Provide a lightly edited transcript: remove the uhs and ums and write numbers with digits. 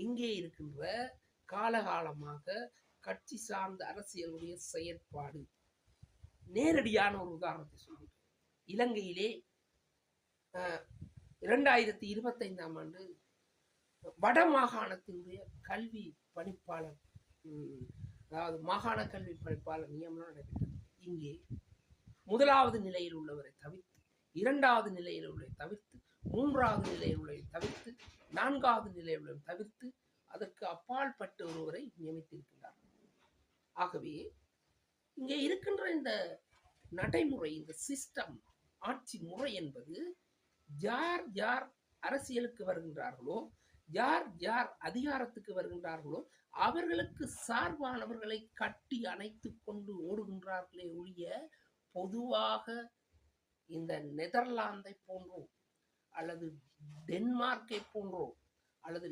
இங்கே இருக்கின்ற காலகாலமாக கட்சி சார்ந்த அரசியலுடைய செயற்பாடு. நேரடியான ஒரு உதாரணத்தை சொல்கிறேன். இலங்கையிலே 2025ஆம் ஆண்டு வட மாகாணத்தினுடைய கல்வி பணிப்பாளர், அதாவது மாகாண கல்வி பணிப்பாளர் நியமனம் நடைபெற்றது. இங்கே முதலாவது நிலையில் உள்ளவரை தவிர்த்து, இரண்டாவது நிலையில் உள்ளவரை தவிர்த்து, மூன்றாவது நிலையில் உள்ளவரை தவிர்த்து, நான்காவது நிலையில் உள்ளவரை தவிர்த்து, அதற்கு அப்பாற்பட்ட ஒருவரை நியமித்திருக்கிறார்கள். ஆகவே இங்கே இருக்கின்ற இந்த நடைமுறை, இந்த சிஸ்டம், ஆட்சி முறை என்பது யார் யார் அரசியலுக்கு வருகின்றார்களோ, யார் யார் அதிகாரத்துக்கு வருகின்றார்களோ அவர்களுக்கு சார்பானவர்களை கட்டி அணைத்து கொண்டு ஓடுகின்றார்களே ஒழிய, பொதுவாக இந்த நெதர்லாந்தை போன்றோ அல்லது டென்மார்க்கை போன்றோ அல்லது